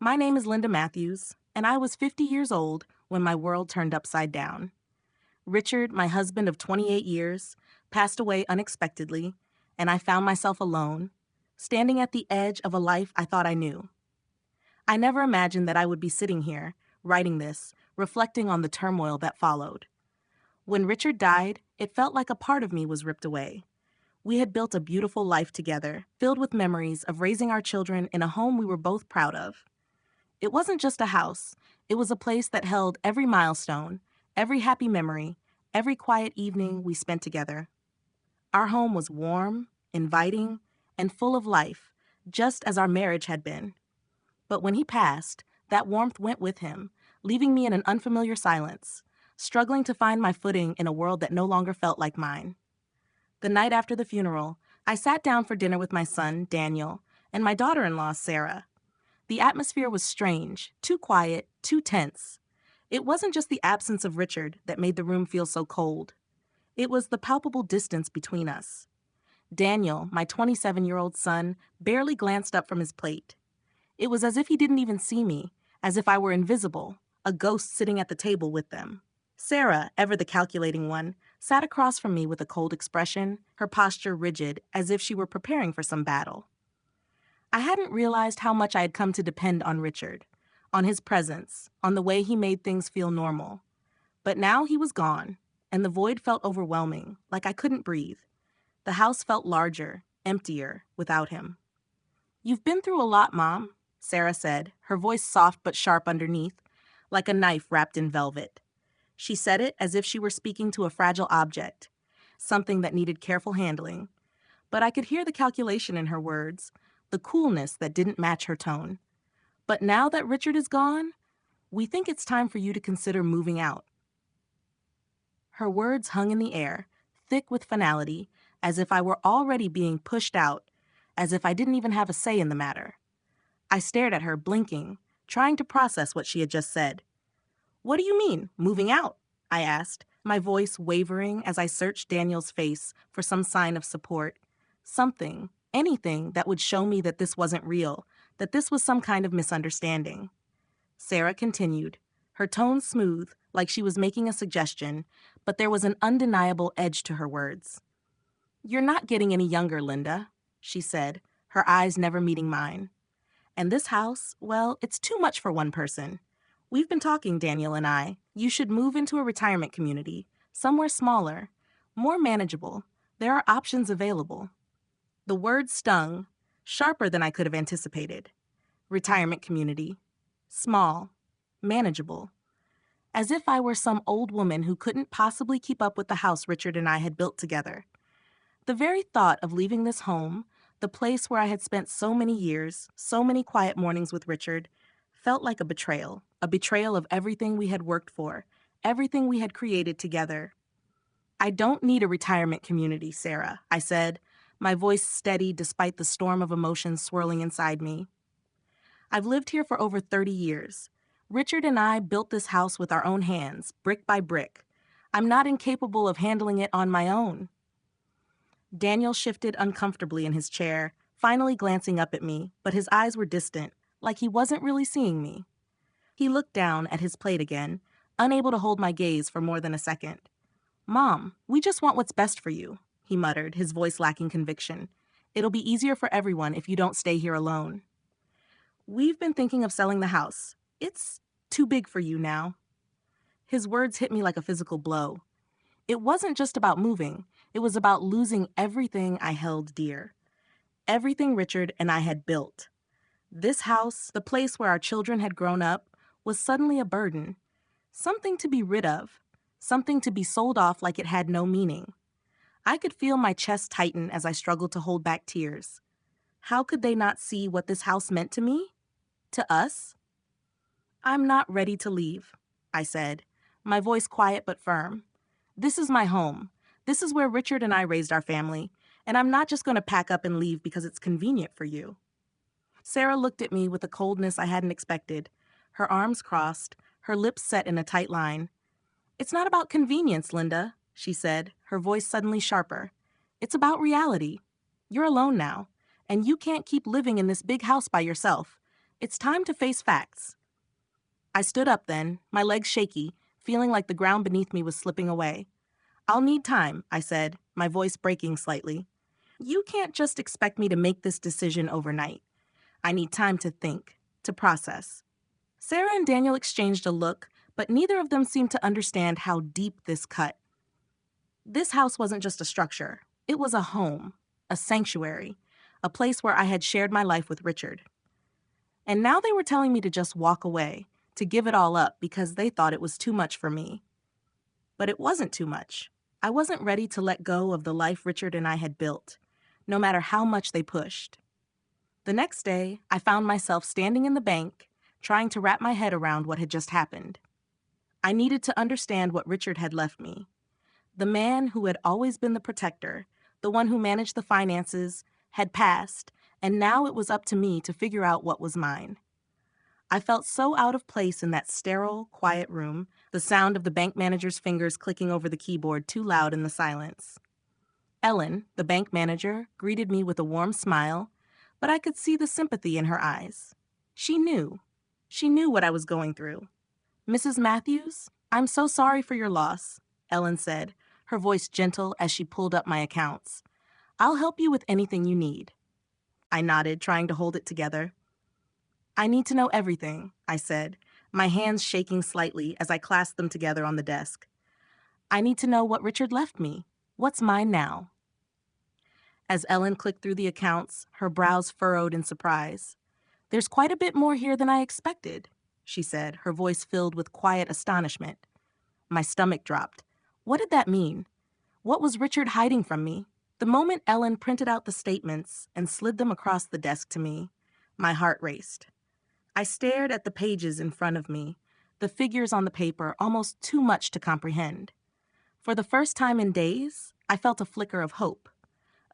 My name is Linda Matthews, and I was 50 years old when my world turned upside down. Richard, my husband of 28 years, passed away unexpectedly, and I found myself alone, standing at the edge of a life I thought I knew. I never imagined that I would be sitting here, writing this, reflecting on the turmoil that followed. When Richard died, it felt like a part of me was ripped away. We had built a beautiful life together, filled with memories of raising our children in a home we were both proud of. It wasn't just a house. It was a place that held every milestone, every happy memory, every quiet evening we spent together. Our home was warm, inviting, and full of life, just as our marriage had been. But when he passed, that warmth went with him, leaving me in an unfamiliar silence, struggling to find my footing in a world that no longer felt like mine. The night after the funeral, I sat down for dinner with my son, Daniel, and my daughter-in-law, Sara. The atmosphere was strange, too quiet, too tense. It wasn't just the absence of Richard that made the room feel so cold. It was the palpable distance between us. Daniel, my 27-year-old son, barely glanced up from his plate. It was as if he didn't even see me, as if I were invisible, a ghost sitting at the table with them. Sara, ever the calculating one, sat across from me with a cold expression, her posture rigid, as if she were preparing for some battle. I hadn't realized how much I had come to depend on Richard, on his presence, on the way he made things feel normal. But now he was gone, and the void felt overwhelming, like I couldn't breathe. The house felt larger, emptier, without him. "You've been through a lot, Mom," Sara said, her voice soft but sharp underneath, like a knife wrapped in velvet. She said it as if she were speaking to a fragile object, something that needed careful handling. But I could hear the calculation in her words, the coolness that didn't match her tone. "But now that Richard is gone, we think it's time for you to consider moving out." Her words hung in the air, thick with finality, as if I were already being pushed out, as if I didn't even have a say in the matter. I stared at her, blinking, trying to process what she had just said. "What do you mean, moving out?" I asked, my voice wavering as I searched Daniel's face for some sign of support. Something, anything that would show me that this wasn't real, that this was some kind of misunderstanding. Sara continued, her tone smooth, like she was making a suggestion, but there was an undeniable edge to her words. "You're not getting any younger, Linda," she said, her eyes never meeting mine. "And this house, well, it's too much for one person. We've been talking, Daniel and I. You should move into a retirement community, somewhere smaller, more manageable. There are options available." The word stung, sharper than I could have anticipated. Retirement community. Small. Manageable. As if I were some old woman who couldn't possibly keep up with the house Richard and I had built together. The very thought of leaving this home, the place where I had spent so many years, so many quiet mornings with Richard, felt like a betrayal of everything we had worked for, everything we had created together. "I don't need a retirement community, Sara," I said, my voice steady despite the storm of emotions swirling inside me. "I've lived here for over 30 years. Richard and I built this house with our own hands, brick by brick. I'm not incapable of handling it on my own." Daniel shifted uncomfortably in his chair, finally glancing up at me, but his eyes were distant, like he wasn't really seeing me. He looked down at his plate again, unable to hold my gaze for more than a second. "Mom, we just want what's best for you," he muttered, his voice lacking conviction. "It'll be easier for everyone if you don't stay here alone." "We've been thinking of selling the house. It's too big for you now." His words hit me like a physical blow. It wasn't just about moving. It was about losing everything I held dear. Everything Richard and I had built. This house, the place where our children had grown up, was suddenly a burden. Something to be rid of. Something to be sold off like it had no meaning. I could feel my chest tighten as I struggled to hold back tears. How could they not see what this house meant to me? To us? "I'm not ready to leave," I said, my voice quiet but firm. "This is my home. This is where Richard and I raised our family, and I'm not just going to pack up and leave because it's convenient for you." Sara looked at me with a coldness I hadn't expected, her arms crossed, her lips set in a tight line. "It's not about convenience, Linda," she said, her voice suddenly sharper. "It's about reality. You're alone now, and you can't keep living in this big house by yourself. It's time to face facts. I stood up then, my legs shaky, feeling like the ground beneath me was slipping away. I'll need time, I said, my voice breaking slightly. You can't just expect me to make this decision overnight. I need time to think, to process. Sara and Daniel exchanged a look, but neither of them seemed to understand how deep this cut. This house wasn't just a structure. It was a home, a sanctuary, a place where I had shared my life with Richard. And now they were telling me to just walk away, to give it all up because they thought it was too much for me. But it wasn't too much. I wasn't ready to let go of the life Richard and I had built, no matter how much they pushed. The next day, I found myself standing in the bank, trying to wrap my head around what had just happened. I needed to understand what Richard had left me. The man who had always been the protector, the one who managed the finances, had passed, and now it was up to me to figure out what was mine. I felt so out of place in that sterile, quiet room, the sound of the bank manager's fingers clicking over the keyboard too loud in the silence. Ellen, the bank manager, greeted me with a warm smile, but I could see the sympathy in her eyes. She knew. She knew what I was going through. Mrs. Matthews, I'm so sorry for your loss, Ellen said, her voice gentle as she pulled up my accounts. I'll help you with anything you need. I nodded, trying to hold it together. I need to know everything, I said, my hands shaking slightly as I clasped them together on the desk. I need to know what Richard left me. What's mine now? As Ellen clicked through the accounts, her brows furrowed in surprise. There's quite a bit more here than I expected, she said, her voice filled with quiet astonishment. My stomach dropped. What did that mean? What was Richard hiding from me? The moment Ellen printed out the statements and slid them across the desk to me, my heart raced. I stared at the pages in front of me, the figures on the paper almost too much to comprehend. For the first time in days, I felt a flicker of hope,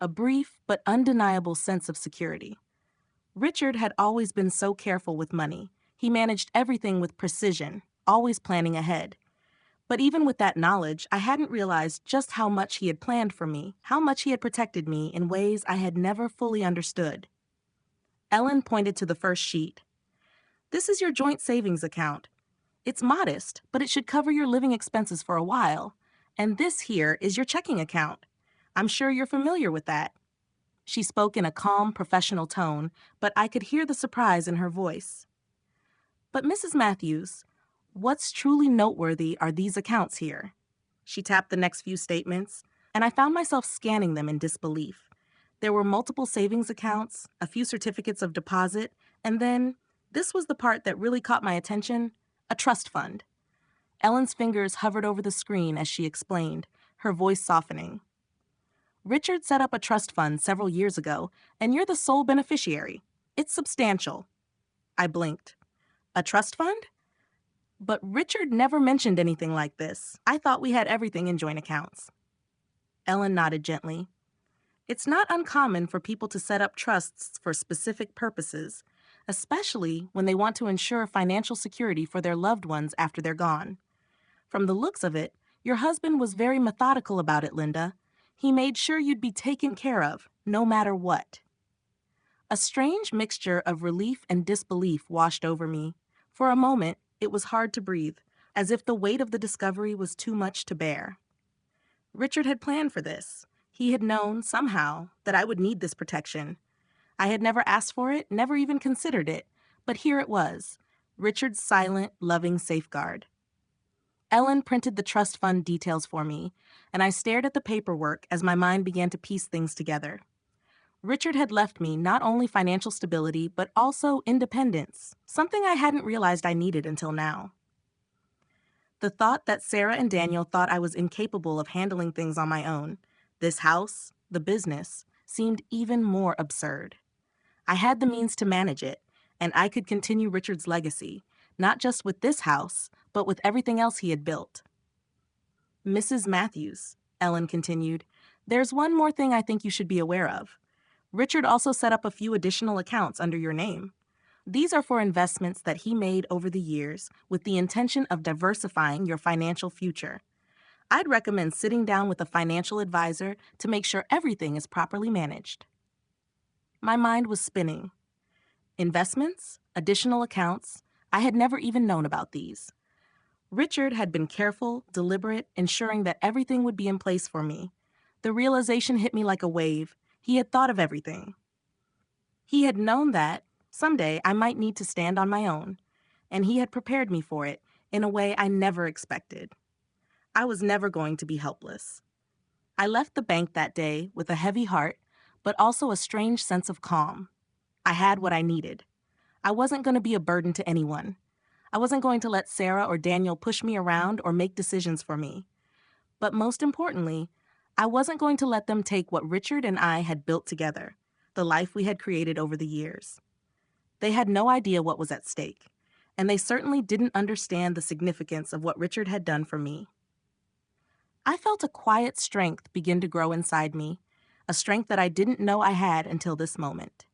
a brief but undeniable sense of security. Richard had always been so careful with money. He managed everything with precision, always planning ahead. But even with that knowledge, I hadn't realized just how much he had planned for me, how much he had protected me in ways I had never fully understood. Ellen pointed to the first sheet. This is your joint savings account. It's modest, but it should cover your living expenses for a while. And this here is your checking account. I'm sure you're familiar with that. She spoke in a calm, professional tone, but I could hear the surprise in her voice. But Mrs. Matthews, what's truly noteworthy are these accounts here. She tapped the next few statements, and I found myself scanning them in disbelief. There were multiple savings accounts, a few certificates of deposit, and then, this was the part that really caught my attention, a trust fund. Ellen's fingers hovered over the screen as she explained, her voice softening. Richard set up a trust fund several years ago, and you're the sole beneficiary. It's substantial. I blinked. A trust fund? But Richard never mentioned anything like this. I thought we had everything in joint accounts. Ellen nodded gently. It's not uncommon for people to set up trusts for specific purposes, especially when they want to ensure financial security for their loved ones after they're gone. From the looks of it, your husband was very methodical about it, Linda. He made sure you'd be taken care of, no matter what. A strange mixture of relief and disbelief washed over me. For a moment, it was hard to breathe, as if the weight of the discovery was too much to bear. Richard had planned for this. He had known, somehow, that I would need this protection. I had never asked for it, never even considered it, but here it was, Richard's silent, loving safeguard. Ellen printed the trust fund details for me, and I stared at the paperwork as my mind began to piece things together. Richard had left me not only financial stability, but also independence, something I hadn't realized I needed until now. The thought that Sara and Daniel thought I was incapable of handling things on my own, this house, the business, seemed even more absurd. I had the means to manage it, and I could continue Richard's legacy, not just with this house, but with everything else he had built. Mrs. Matthews, Ellen continued, there's one more thing I think you should be aware of. Richard also set up a few additional accounts under your name. These are for investments that he made over the years with the intention of diversifying your financial future. I'd recommend sitting down with a financial advisor to make sure everything is properly managed. My mind was spinning. Investments? additional accounts. I had never even known about these. Richard had been careful, deliberate, ensuring that everything would be in place for me. The realization hit me like a wave. He had thought of everything. He had known that someday I might need to stand on my own, and he had prepared me for it in a way I never expected. I was never going to be helpless. I left the bank that day with a heavy heart, but also a strange sense of calm. I had what I needed. I wasn't going to be a burden to anyone. I wasn't going to let Sara or Daniel push me around or make decisions for me. But most importantly, I wasn't going to let them take what Richard and I had built together, the life we had created over the years. They had no idea what was at stake, and they certainly didn't understand the significance of what Richard had done for me. I felt a quiet strength begin to grow inside me, a strength that I didn't know I had until this moment.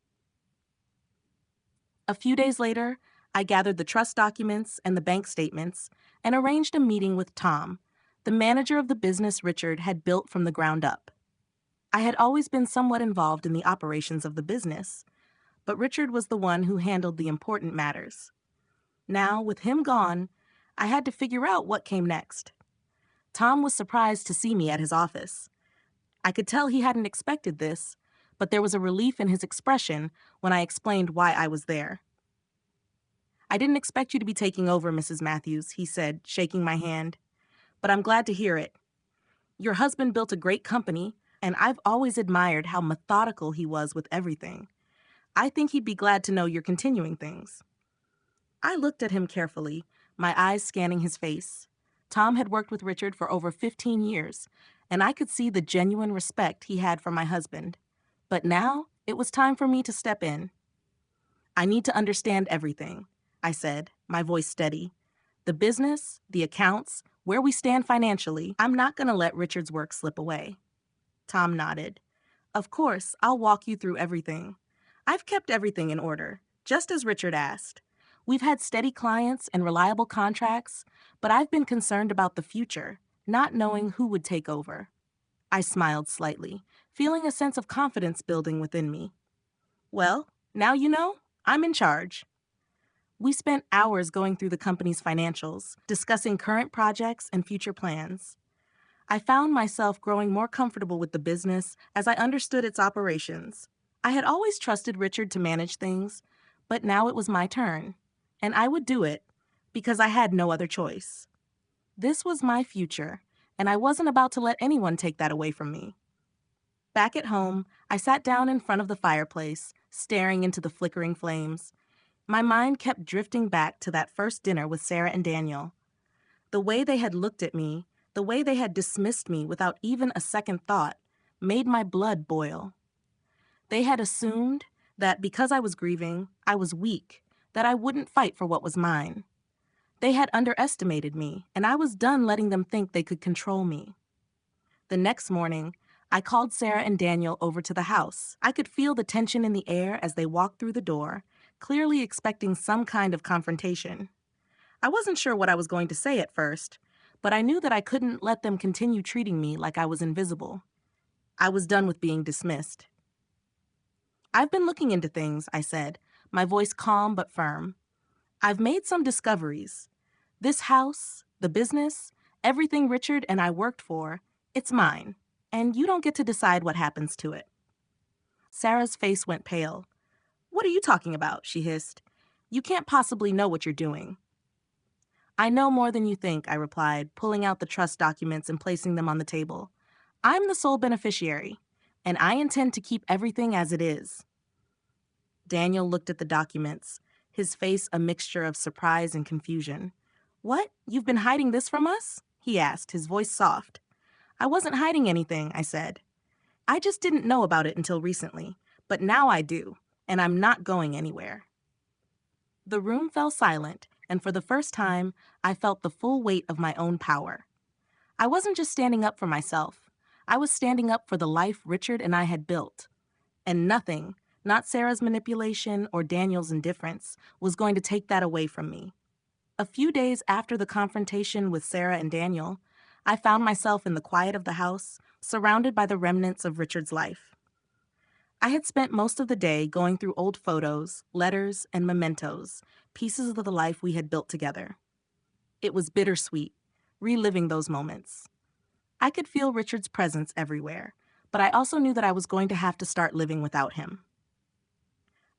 A few days later, I gathered the trust documents and the bank statements and arranged a meeting with Tom, the manager of the business Richard had built from the ground up. I had always been somewhat involved in the operations of the business, but Richard was the one who handled the important matters. Now, with him gone, I had to figure out what came next. Tom was surprised to see me at his office. I could tell he hadn't expected this, but there was a relief in his expression when I explained why I was there. "I didn't expect you to be taking over, Mrs. Matthews," he said, shaking my hand, "but I'm glad to hear it. Your husband built a great company, and I've always admired how methodical he was with everything. I think he'd be glad to know you're continuing things." I looked at him carefully, my eyes scanning his face. Tom had worked with Richard for over 15 years, and I could see the genuine respect he had for my husband. But now, it was time for me to step in. "I need to understand everything," I said, my voice steady. "The business, the accounts, where we stand financially. I'm not going to let Richard's work slip away." Tom nodded. "Of course, I'll walk you through everything. I've kept everything in order, just as Richard asked. We've had steady clients and reliable contracts, but I've been concerned about the future, not knowing who would take over." I smiled slightly, feeling a sense of confidence building within me. "Well, now you know, I'm in charge." We spent hours going through the company's financials, discussing current projects and future plans. I found myself growing more comfortable with the business as I understood its operations. I had always trusted Richard to manage things, but now it was my turn, and I would do it because I had no other choice. This was my future, and I wasn't about to let anyone take that away from me. Back at home, I sat down in front of the fireplace, staring into the flickering flames. My mind kept drifting back to that first dinner with Sara and Daniel. The way they had looked at me, the way they had dismissed me without even a second thought, made my blood boil. They had assumed that because I was grieving, I was weak, that I wouldn't fight for what was mine. They had underestimated me, and I was done letting them think they could control me. The next morning, I called Sara and Daniel over to the house. I could feel the tension in the air as they walked through the door, clearly expecting some kind of confrontation. I wasn't sure what I was going to say at first, but I knew that I couldn't let them continue treating me like I was invisible. I was done with being dismissed. "I've been looking into things," I said, my voice calm but firm. "I've made some discoveries. This house, the business, everything Richard and I worked for, it's mine, and you don't get to decide what happens to it." Sara's face went pale. "What are you talking about?" she hissed. "You can't possibly know what you're doing." "I know more than you think," I replied, pulling out the trust documents and placing them on the table. "I'm the sole beneficiary, and I intend to keep everything as it is." Daniel looked at the documents, his face a mixture of surprise and confusion. "What? You've been hiding this from us?" he asked, his voice soft. "I wasn't hiding anything," I said. "I just didn't know about it until recently, but now I do, and I'm not going anywhere." The room fell silent, and for the first time, I felt the full weight of my own power. I wasn't just standing up for myself. I was standing up for the life Richard and I had built. And nothing, not Sara's manipulation or Daniel's indifference, was going to take that away from me. A few days after the confrontation with Sara and Daniel, I found myself in the quiet of the house, surrounded by the remnants of Richard's life. I had spent most of the day going through old photos, letters, and mementos, pieces of the life we had built together. It was bittersweet, reliving those moments. I could feel Richard's presence everywhere, but I also knew that I was going to have to start living without him.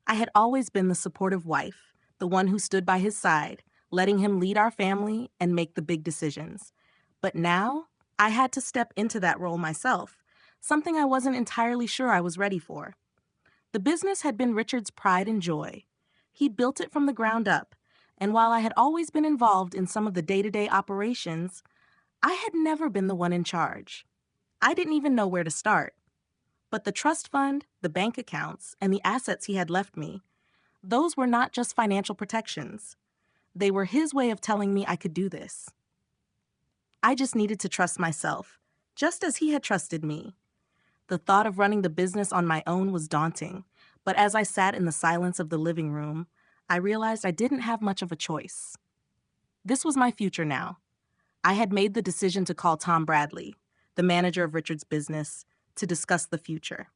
I had always been the supportive wife, the one who stood by his side, letting him lead our family and make the big decisions. But now, I had to step into that role myself, something I wasn't entirely sure I was ready for. The business had been Richard's pride and joy. He'd built it from the ground up, and while I had always been involved in some of the day-to-day operations, I had never been the one in charge. I didn't even know where to start. But the trust fund, the bank accounts, and the assets he had left me, those were not just financial protections. They were his way of telling me I could do this. I just needed to trust myself, just as he had trusted me. The thought of running the business on my own was daunting, but as I sat in the silence of the living room, I realized I didn't have much of a choice. This was my future now. I had made the decision to call Tom Bradley, the manager of Richard's business, to discuss the future.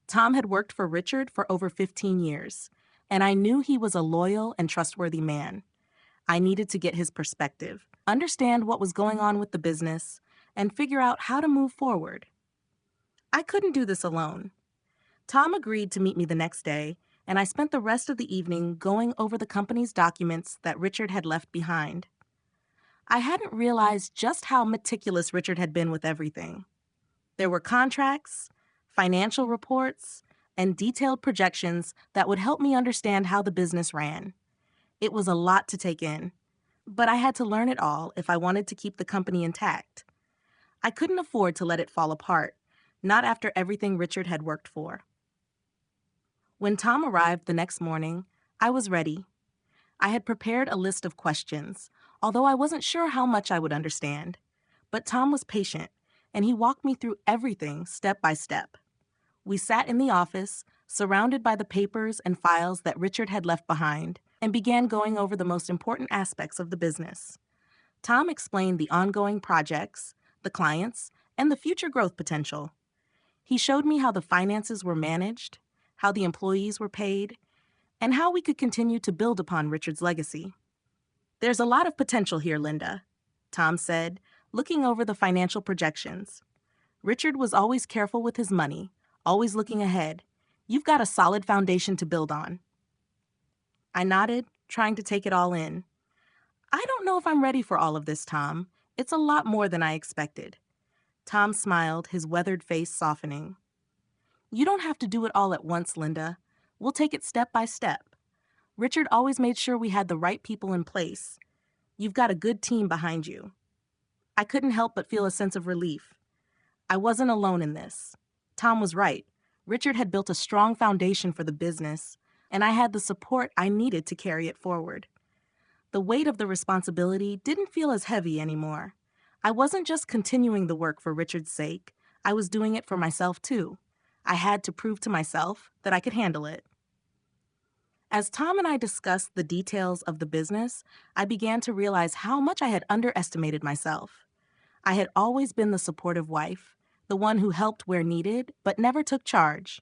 Tom had worked for Richard for over 15 years, and I knew he was a loyal and trustworthy man. I needed to get his perspective, understand what was going on with the business, and figure out how to move forward. I couldn't do this alone. Tom agreed to meet me the next day, and I spent the rest of the evening going over the company's documents that Richard had left behind. I hadn't realized just how meticulous Richard had been with everything. There were contracts, financial reports, and detailed projections that would help me understand how the business ran. It was a lot to take in, but I had to learn it all if I wanted to keep the company intact. I couldn't afford to let it fall apart, not after everything Richard had worked for. When Tom arrived the next morning, I was ready. I had prepared a list of questions, although I wasn't sure how much I would understand. But Tom was patient, and he walked me through everything step by step. We sat in the office, surrounded by the papers and files that Richard had left behind, and began going over the most important aspects of the business. Tom explained the ongoing projects, the clients, and the future growth potential. He showed me how the finances were managed, how the employees were paid, and how we could continue to build upon Richard's legacy. "There's a lot of potential here, Linda," Tom said, looking over the financial projections. "Richard was always careful with his money, always looking ahead. You've got a solid foundation to build on." I nodded, trying to take it all in. "I don't know if I'm ready for all of this, Tom. It's a lot more than I expected." Tom smiled, his weathered face softening. "You don't have to do it all at once, Linda. We'll take it step by step. Richard always made sure we had the right people in place. You've got a good team behind you." I couldn't help but feel a sense of relief. I wasn't alone in this. Tom was right. Richard had built a strong foundation for the business, and I had the support I needed to carry it forward. The weight of the responsibility didn't feel as heavy anymore. I wasn't just continuing the work for Richard's sake. I was doing it for myself, too. I had to prove to myself that I could handle it. As Tom and I discussed the details of the business, I began to realize how much I had underestimated myself. I had always been the supportive wife, the one who helped where needed, but never took charge.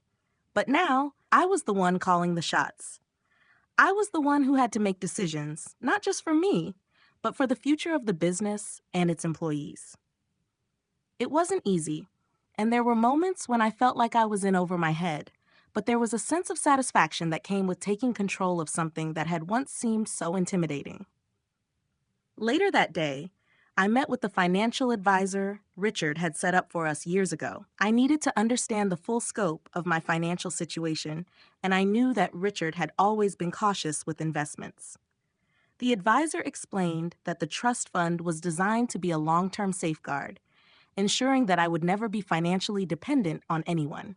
But now, I was the one calling the shots. I was the one who had to make decisions, not just for me, but for the future of the business and its employees. It wasn't easy, and there were moments when I felt like I was in over my head, but there was a sense of satisfaction that came with taking control of something that had once seemed so intimidating. Later that day, I met with the financial advisor Richard had set up for us years ago. I needed to understand the full scope of my financial situation, and I knew that Richard had always been cautious with investments. The advisor explained that the trust fund was designed to be a long-term safeguard, ensuring that I would never be financially dependent on anyone.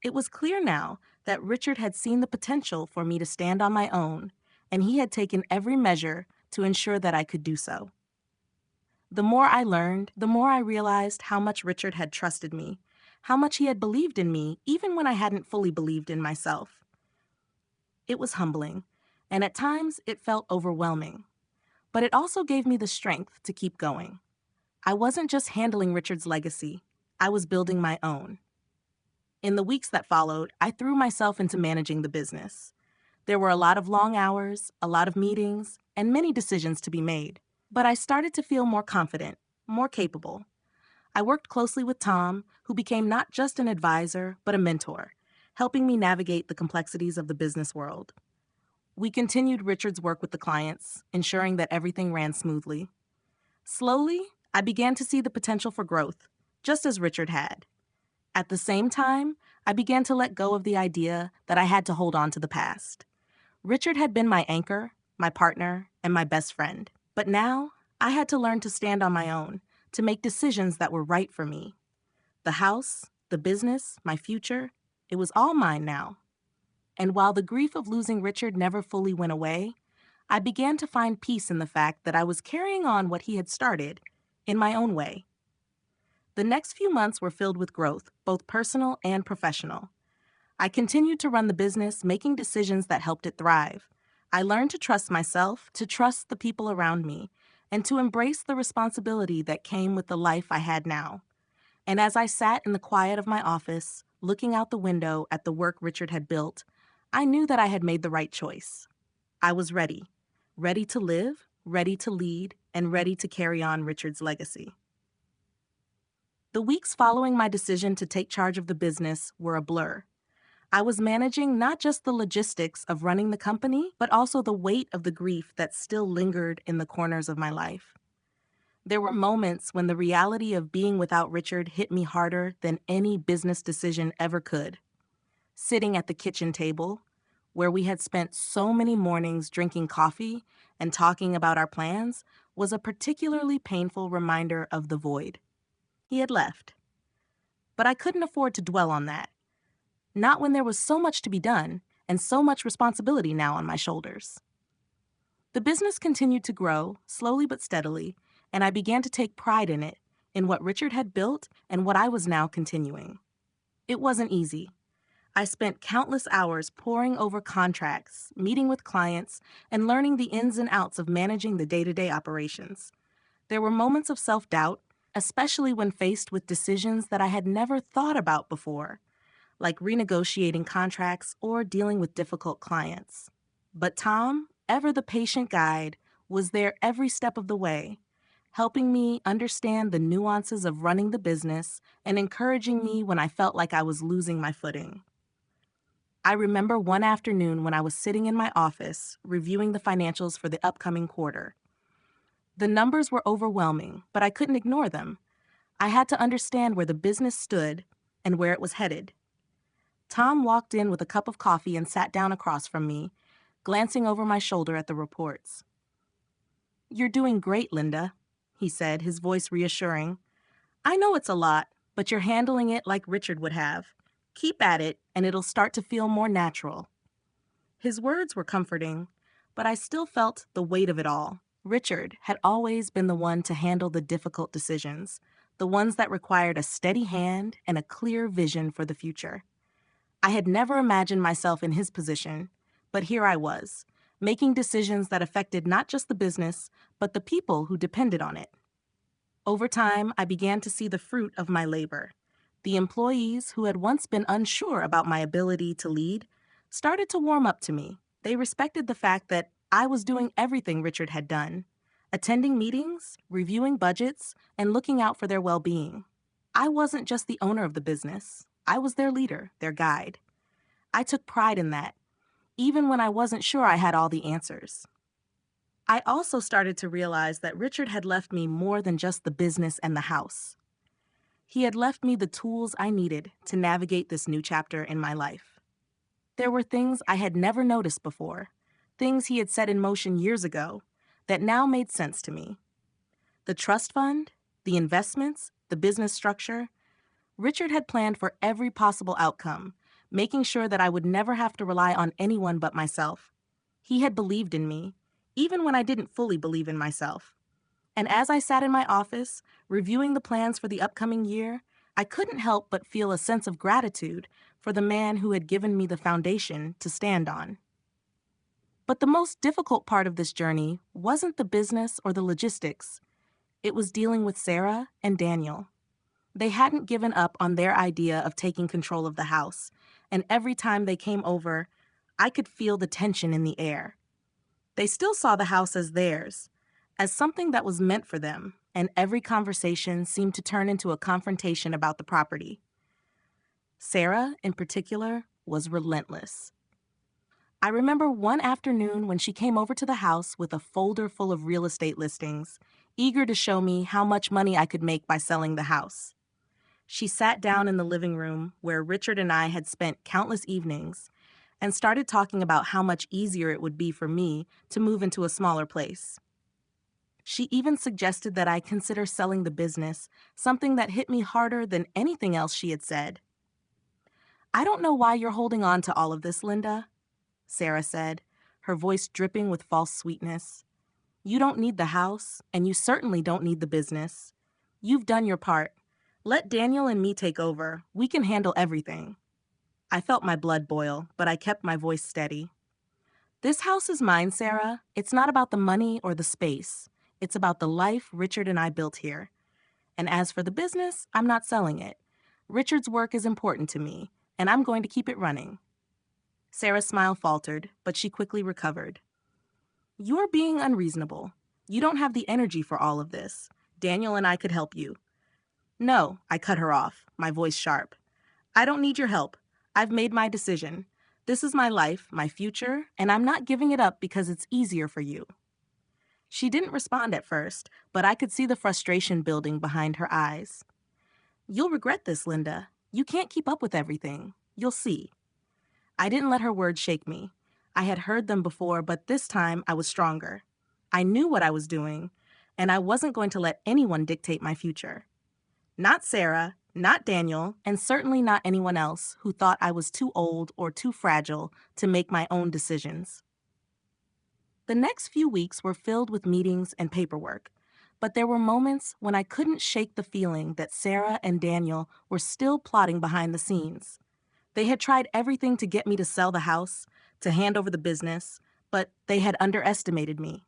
It was clear now that Richard had seen the potential for me to stand on my own, and he had taken every measure to ensure that I could do so. The more I learned, the more I realized how much Richard had trusted me, how much he had believed in me even when I hadn't fully believed in myself. It was humbling, and at times it felt overwhelming. But it also gave me the strength to keep going. I wasn't just handling Richard's legacy, I was building my own. In the weeks that followed, I threw myself into managing the business. There were a lot of long hours, a lot of meetings, and many decisions to be made. But I started to feel more confident, more capable. I worked closely with Tom, who became not just an advisor, but a mentor, helping me navigate the complexities of the business world. We continued Richard's work with the clients, ensuring that everything ran smoothly. Slowly, I began to see the potential for growth, just as Richard had. At the same time, I began to let go of the idea that I had to hold on to the past. Richard had been my anchor, my partner, and my best friend. But now, I had to learn to stand on my own, to make decisions that were right for me. The house, the business, my future, it was all mine now. And while the grief of losing Richard never fully went away, I began to find peace in the fact that I was carrying on what he had started in my own way. The next few months were filled with growth, both personal and professional. I continued to run the business, making decisions that helped it thrive. I learned to trust myself, to trust the people around me, and to embrace the responsibility that came with the life I had now. And as I sat in the quiet of my office, looking out the window at the work Richard had built, I knew that I had made the right choice. I was ready. Ready to live, ready to lead, and ready to carry on Richard's legacy. The weeks following my decision to take charge of the business were a blur. I was managing not just the logistics of running the company, but also the weight of the grief that still lingered in the corners of my life. There were moments when the reality of being without Richard hit me harder than any business decision ever could. Sitting at the kitchen table, where we had spent so many mornings drinking coffee and talking about our plans, was a particularly painful reminder of the void. He had left. But I couldn't afford to dwell on that. Not when there was so much to be done and so much responsibility now on my shoulders. The business continued to grow, slowly but steadily, and I began to take pride in it, in what Richard had built and what I was now continuing. It wasn't easy. I spent countless hours poring over contracts, meeting with clients, and learning the ins and outs of managing the day-to-day operations. There were moments of self-doubt, especially when faced with decisions that I had never thought about before, like renegotiating contracts or dealing with difficult clients. But Tom, ever the patient guide, was there every step of the way, helping me understand the nuances of running the business and encouraging me when I felt like I was losing my footing. I remember one afternoon when I was sitting in my office reviewing the financials for the upcoming quarter. The numbers were overwhelming, but I couldn't ignore them. I had to understand where the business stood and where it was headed. Tom walked in with a cup of coffee and sat down across from me, glancing over my shoulder at the reports. "You're doing great, Linda," he said, his voice reassuring. "I know it's a lot, but you're handling it like Richard would have. Keep at it, and it'll start to feel more natural." His words were comforting, but I still felt the weight of it all. Richard had always been the one to handle the difficult decisions, the ones that required a steady hand and a clear vision for the future. I had never imagined myself in his position, but here I was, making decisions that affected not just the business, but the people who depended on it. Over time, I began to see the fruit of my labor. The employees who had once been unsure about my ability to lead started to warm up to me. They respected the fact that I was doing everything Richard had done, attending meetings, reviewing budgets, and looking out for their well-being. I wasn't just the owner of the business. I was their leader, their guide. I took pride in that, even when I wasn't sure I had all the answers. I also started to realize that Richard had left me more than just the business and the house. He had left me the tools I needed to navigate this new chapter in my life. There were things I had never noticed before, things he had set in motion years ago, that now made sense to me. The trust fund, the investments, the business structure. Richard had planned for every possible outcome, making sure that I would never have to rely on anyone but myself. He had believed in me, even when I didn't fully believe in myself. And as I sat in my office, reviewing the plans for the upcoming year, I couldn't help but feel a sense of gratitude for the man who had given me the foundation to stand on. But the most difficult part of this journey wasn't the business or the logistics. It was dealing with Sara and Daniel. They hadn't given up on their idea of taking control of the house, and every time they came over, I could feel the tension in the air. They still saw the house as theirs, as something that was meant for them, and every conversation seemed to turn into a confrontation about the property. Sara, in particular, was relentless. I remember one afternoon when she came over to the house with a folder full of real estate listings, eager to show me how much money I could make by selling the house. She sat down in the living room where Richard and I had spent countless evenings and started talking about how much easier it would be for me to move into a smaller place. She even suggested that I consider selling the business, something that hit me harder than anything else she had said. "I don't know why you're holding on to all of this, Linda," Sara said, her voice dripping with false sweetness. "You don't need the house, and you certainly don't need the business. You've done your part. Let Daniel and me take over. We can handle everything." I felt my blood boil, but I kept my voice steady. "This house is mine, Sara. It's not about the money or the space. It's about the life Richard and I built here. And as for the business, I'm not selling it. Richard's work is important to me, and I'm going to keep it running." Sara's smile faltered, but she quickly recovered. "You're being unreasonable. You don't have the energy for all of this. Daniel and I could help you." "No," I cut her off, my voice sharp. "I don't need your help. I've made my decision. This is my life, my future, and I'm not giving it up because it's easier for you." She didn't respond at first, but I could see the frustration building behind her eyes. "You'll regret this, Linda. You can't keep up with everything. You'll see." I didn't let her words shake me. I had heard them before, but this time I was stronger. I knew what I was doing, and I wasn't going to let anyone dictate my future. Not Sara, not Daniel, and certainly not anyone else who thought I was too old or too fragile to make my own decisions. The next few weeks were filled with meetings and paperwork, but there were moments when I couldn't shake the feeling that Sara and Daniel were still plotting behind the scenes. They had tried everything to get me to sell the house, to hand over the business, but they had underestimated me.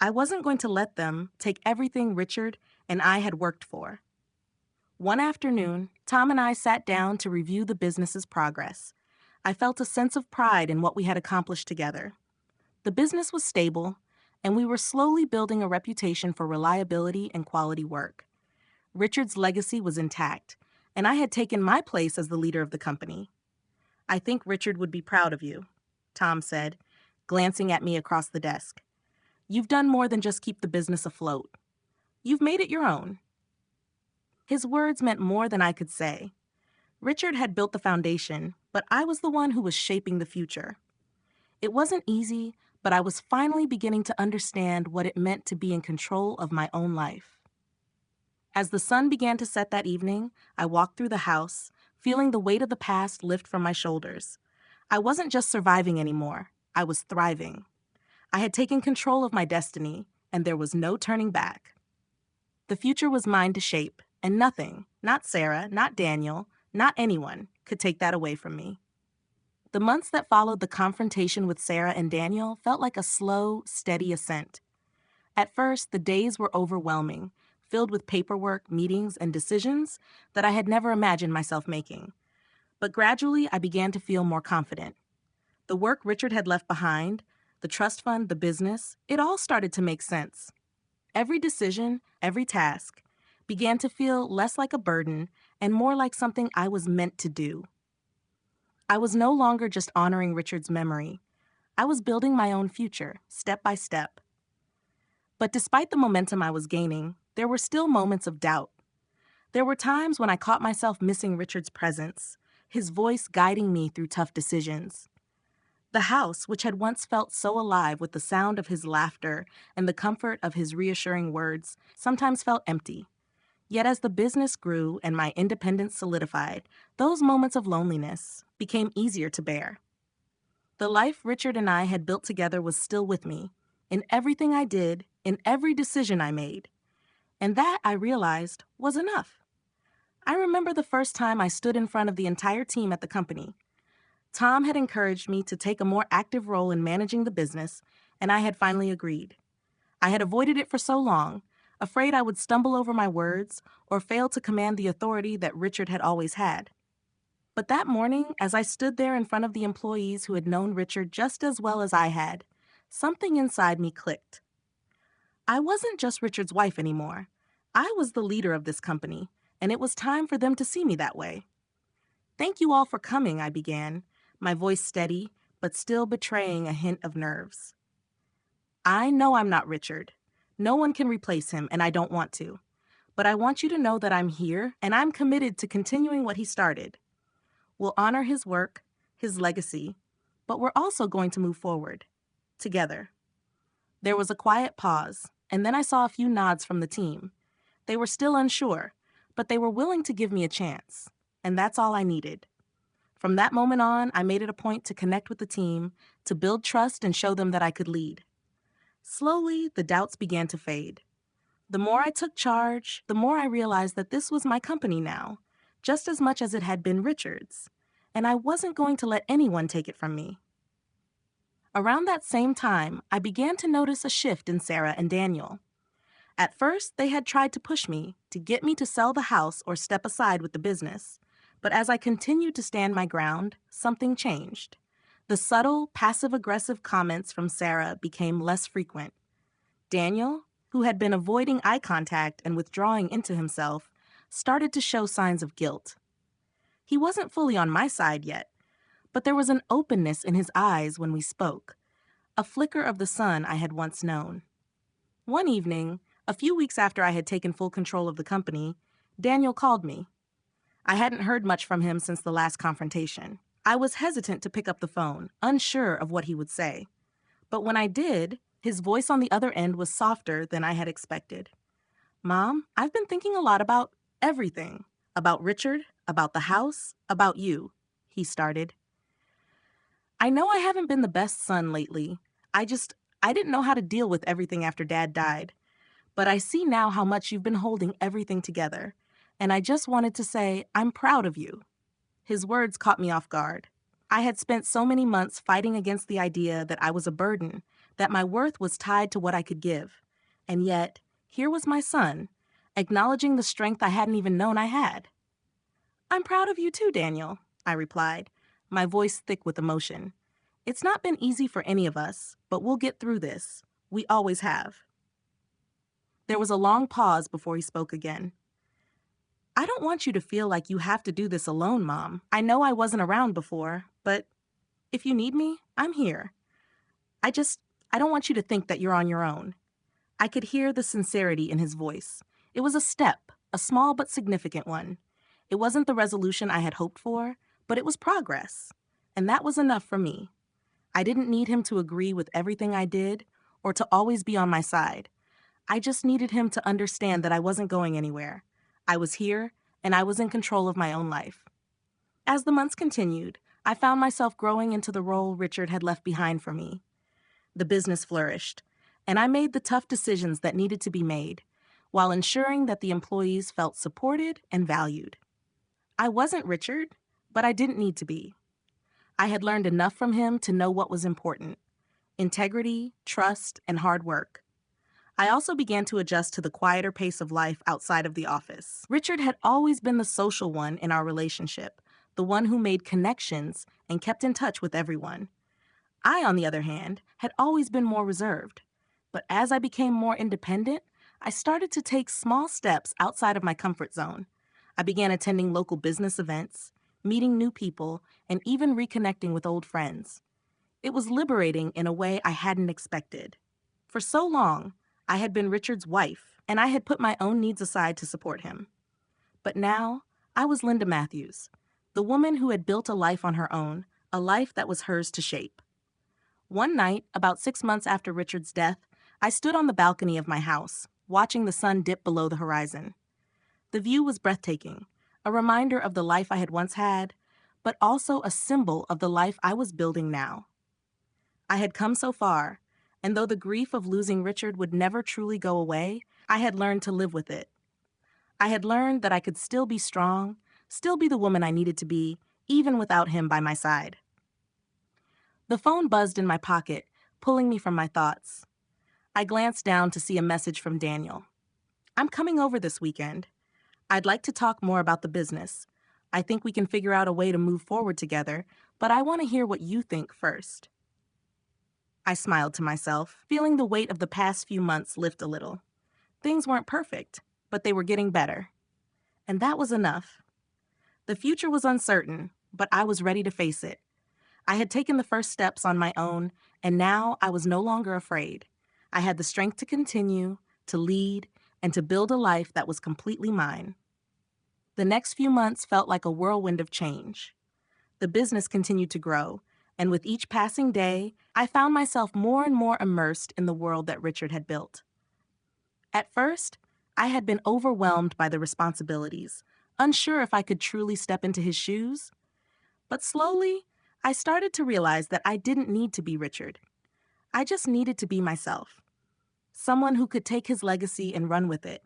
I wasn't going to let them take everything Richard and I had worked for. One afternoon, Tom and I sat down to review the business's progress. I felt a sense of pride in what we had accomplished together. The business was stable, and we were slowly building a reputation for reliability and quality work. Richard's legacy was intact, and I had taken my place as the leader of the company. "I think Richard would be proud of you," Tom said, glancing at me across the desk. "You've done more than just keep the business afloat. You've made it your own." His words meant more than I could say. Richard had built the foundation, but I was the one who was shaping the future. It wasn't easy, but I was finally beginning to understand what it meant to be in control of my own life. As the sun began to set that evening, I walked through the house, feeling the weight of the past lift from my shoulders. I wasn't just surviving anymore. I was thriving. I had taken control of my destiny, and there was no turning back. The future was mine to shape, and nothing, not Sara, not Daniel, not anyone, could take that away from me. The months that followed the confrontation with Sara and Daniel felt like a slow, steady ascent. At first, the days were overwhelming, filled with paperwork, meetings, and decisions that I had never imagined myself making. But gradually, I began to feel more confident. The work Richard had left behind, the trust fund, the business, it all started to make sense. Every decision, every task, began to feel less like a burden and more like something I was meant to do. I was no longer just honoring Richard's memory. I was building my own future, step by step. But despite the momentum I was gaining, there were still moments of doubt. There were times when I caught myself missing Richard's presence, his voice guiding me through tough decisions. The house, which had once felt so alive with the sound of his laughter and the comfort of his reassuring words, sometimes felt empty. Yet as the business grew and my independence solidified, those moments of loneliness became easier to bear. The life Richard and I had built together was still with me, in everything I did, in every decision I made. And that, I realized, was enough. I remember the first time I stood in front of the entire team at the company. Tom had encouraged me to take a more active role in managing the business, and I had finally agreed. I had avoided it for so long, afraid I would stumble over my words or fail to command the authority that Richard had always had. But that morning, as I stood there in front of the employees who had known Richard just as well as I had, something inside me clicked. I wasn't just Richard's wife anymore. I was the leader of this company, and it was time for them to see me that way. "Thank you all for coming," I began, my voice steady, but still betraying a hint of nerves. "I know I'm not Richard. No one can replace him, and I don't want to. But I want you to know that I'm here, and I'm committed to continuing what he started. We'll honor his work, his legacy, but we're also going to move forward. Together." There was a quiet pause, and then I saw a few nods from the team. They were still unsure, but they were willing to give me a chance, and that's all I needed. From that moment on, I made it a point to connect with the team, to build trust and show them that I could lead. Slowly, the doubts began to fade. The more I took charge, the more I realized that this was my company now, just as much as it had been Richard's, and I wasn't going to let anyone take it from me. Around that same time, I began to notice a shift in Sara and Daniel. At first, they had tried to push me, to get me to sell the house or step aside with the business. But as I continued to stand my ground, something changed. The subtle, passive-aggressive comments from Sara became less frequent. Daniel, who had been avoiding eye contact and withdrawing into himself, started to show signs of guilt. He wasn't fully on my side yet, but there was an openness in his eyes when we spoke, a flicker of the sun I had once known. One evening, a few weeks after I had taken full control of the company, Daniel called me. I hadn't heard much from him since the last confrontation. I was hesitant to pick up the phone, unsure of what he would say. But when I did, his voice on the other end was softer than I had expected. "Mom, I've been thinking a lot about everything. About Richard, about the house, about you," he started. "I know I haven't been the best son lately. I didn't know how to deal with everything after Dad died. But I see now how much you've been holding everything together. And I just wanted to say, I'm proud of you." His words caught me off guard. I had spent so many months fighting against the idea that I was a burden, that my worth was tied to what I could give. And yet, here was my son, acknowledging the strength I hadn't even known I had. "I'm proud of you too, Daniel," I replied, my voice thick with emotion. "It's not been easy for any of us, but we'll get through this. We always have." There was a long pause before he spoke again. "I don't want you to feel like you have to do this alone, Mom. I know I wasn't around before, but if you need me, I'm here. I don't want you to think that you're on your own." I could hear the sincerity in his voice. It was a step, a small but significant one. It wasn't the resolution I had hoped for, but it was progress. And that was enough for me. I didn't need him to agree with everything I did or to always be on my side. I just needed him to understand that I wasn't going anywhere. I was here, and I was in control of my own life. As the months continued, I found myself growing into the role Richard had left behind for me. The business flourished, and I made the tough decisions that needed to be made, while ensuring that the employees felt supported and valued. I wasn't Richard, but I didn't need to be. I had learned enough from him to know what was important: integrity, trust, and hard work. I also began to adjust to the quieter pace of life outside of the office. Richard had always been the social one in our relationship, the one who made connections and kept in touch with everyone. I, on the other hand, had always been more reserved. But as I became more independent, I started to take small steps outside of my comfort zone. I began attending local business events, meeting new people, and even reconnecting with old friends. It was liberating in a way I hadn't expected. For so long, I had been Richard's wife, and I had put my own needs aside to support him. But now, I was Linda Matthews, the woman who had built a life on her own, a life that was hers to shape. One night, about 6 months after Richard's death, I stood on the balcony of my house, watching the sun dip below the horizon. The view was breathtaking, a reminder of the life I had once had, but also a symbol of the life I was building now. I had come so far, and though the grief of losing Richard would never truly go away, I had learned to live with it. I had learned that I could still be strong, still be the woman I needed to be, even without him by my side. The phone buzzed in my pocket, pulling me from my thoughts. I glanced down to see a message from Daniel. I'm coming over this weekend. I'd like to talk more about the business. I think we can figure out a way to move forward together, but I want to hear what you think first. I smiled to myself, feeling the weight of the past few months lift a little. Things weren't perfect, but they were getting better. And that was enough. The future was uncertain, but I was ready to face it. I had taken the first steps on my own, and now I was no longer afraid. I had the strength to continue, to lead, and to build a life that was completely mine. The next few months felt like a whirlwind of change. The business continued to grow, and with each passing day, I found myself more and more immersed in the world that Richard had built. At first, I had been overwhelmed by the responsibilities, unsure if I could truly step into his shoes. But slowly, I started to realize that I didn't need to be Richard. I just needed to be myself. Someone who could take his legacy and run with it.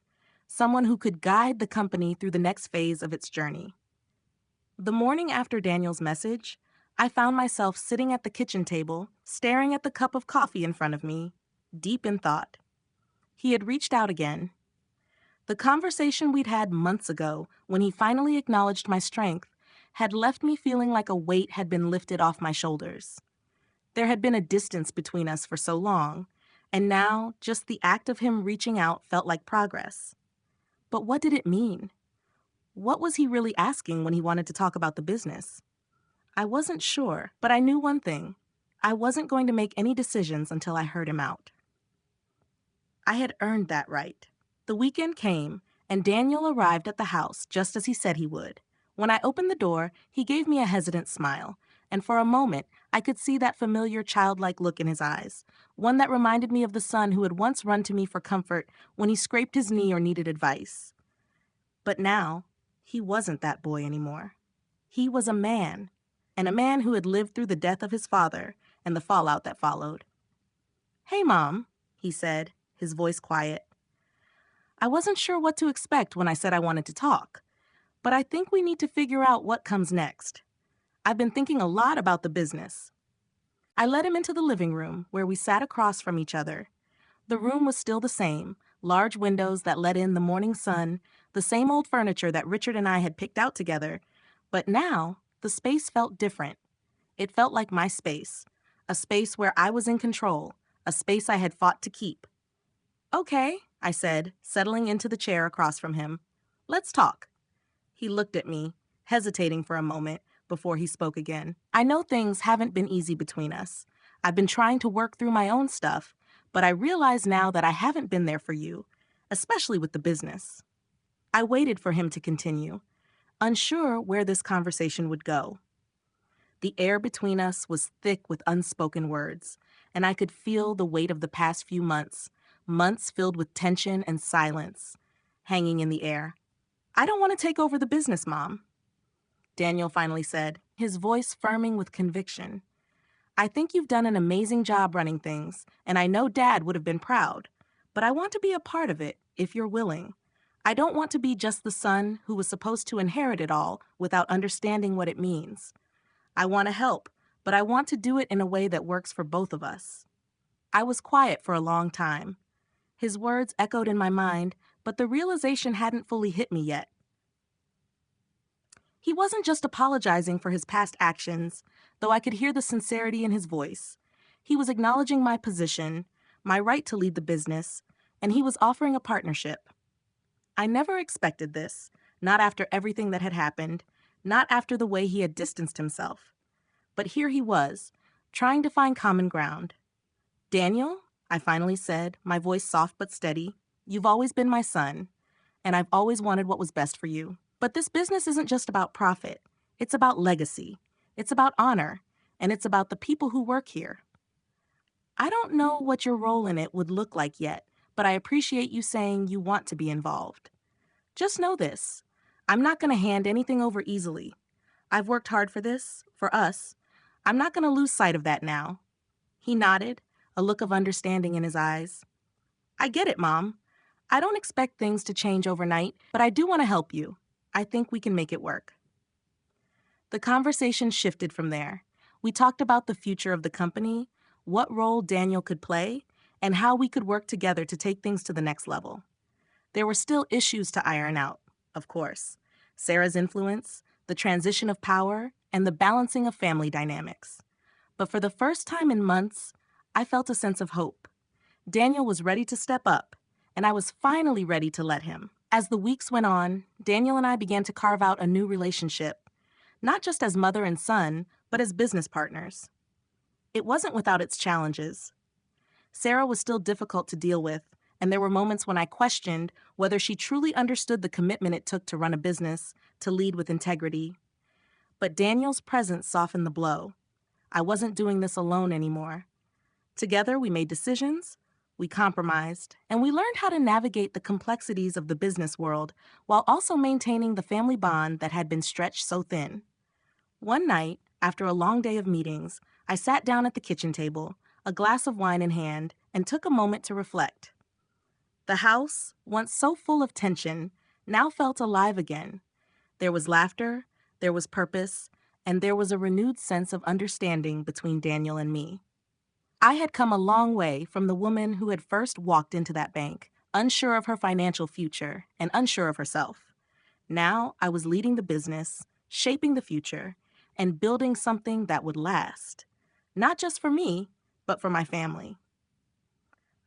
Someone who could guide the company through the next phase of its journey. The morning after Daniel's message, I found myself sitting at the kitchen table, staring at the cup of coffee in front of me, deep in thought. He had reached out again. The conversation we'd had months ago, when he finally acknowledged my strength, had left me feeling like a weight had been lifted off my shoulders. There had been a distance between us for so long, and now just the act of him reaching out felt like progress. But what did it mean? What was he really asking when he wanted to talk about the business? I wasn't sure, but I knew one thing. I wasn't going to make any decisions until I heard him out. I had earned that right. The weekend came, and Daniel arrived at the house just as he said he would. When I opened the door, he gave me a hesitant smile, and for a moment, I could see that familiar childlike look in his eyes, one that reminded me of the son who had once run to me for comfort when he scraped his knee or needed advice. But now, he wasn't that boy anymore. He was a man, and a man who had lived through the death of his father and the fallout that followed. "Hey, Mom," he said, his voice quiet. I wasn't sure what to expect when I said I wanted to talk, but I think we need to figure out what comes next. I've been thinking a lot about the business. I led him into the living room, where we sat across from each other. The room was still the same, large windows that let in the morning sun, the same old furniture that Richard and I had picked out together, but now the space felt different. It felt like my space, a space where I was in control, a space I had fought to keep. "Okay," I said, settling into the chair across from him. "Let's talk." He looked at me, hesitating for a moment before he spoke again. "I know things haven't been easy between us. I've been trying to work through my own stuff, but I realize now that I haven't been there for you, especially with the business." I waited for him to continue, unsure where this conversation would go. The air between us was thick with unspoken words, and I could feel the weight of the past few months, months filled with tension and silence, hanging in the air. "I don't want to take over the business, Mom," Daniel finally said, his voice firming with conviction. "I think you've done an amazing job running things, and I know Dad would have been proud, but I want to be a part of it, if you're willing. I don't want to be just the son who was supposed to inherit it all without understanding what it means. I want to help, but I want to do it in a way that works for both of us." I was quiet for a long time. His words echoed in my mind, but the realization hadn't fully hit me yet. He wasn't just apologizing for his past actions, though I could hear the sincerity in his voice. He was acknowledging my position, my right to lead the business, and he was offering a partnership. I never expected this, not after everything that had happened, not after the way he had distanced himself. But here he was, trying to find common ground. "Daniel," I finally said, my voice soft but steady, "you've always been my son, and I've always wanted what was best for you. But this business isn't just about profit. It's about legacy. It's about honor, and it's about the people who work here. I don't know what your role in it would look like yet, but I appreciate you saying you want to be involved. Just know this. I'm not going to hand anything over easily. I've worked hard for this, for us. I'm not going to lose sight of that now." He nodded, a look of understanding in his eyes. "I get it, Mom. I don't expect things to change overnight, but I do want to help you. I think we can make it work." The conversation shifted from there. We talked about the future of the company, what role Daniel could play, and how we could work together to take things to the next level. There were still issues to iron out, of course. Sara's influence, the transition of power, and the balancing of family dynamics. But for the first time in months, I felt a sense of hope. Daniel was ready to step up, and I was finally ready to let him. As the weeks went on, Daniel and I began to carve out a new relationship, not just as mother and son, but as business partners. It wasn't without its challenges. Sara was still difficult to deal with, and there were moments when I questioned whether she truly understood the commitment it took to run a business, to lead with integrity. But Daniel's presence softened the blow. I wasn't doing this alone anymore. Together, we made decisions, we compromised, and we learned how to navigate the complexities of the business world while also maintaining the family bond that had been stretched so thin. One night, after a long day of meetings, I sat down at the kitchen table, a glass of wine in hand, and took a moment to reflect. The house, once so full of tension, now felt alive again. There was laughter, there was purpose, and there was a renewed sense of understanding between Daniel and me. I had come a long way from the woman who had first walked into that bank, unsure of her financial future and unsure of herself. Now I was leading the business, shaping the future, and building something that would last. Not just for me, but for my family.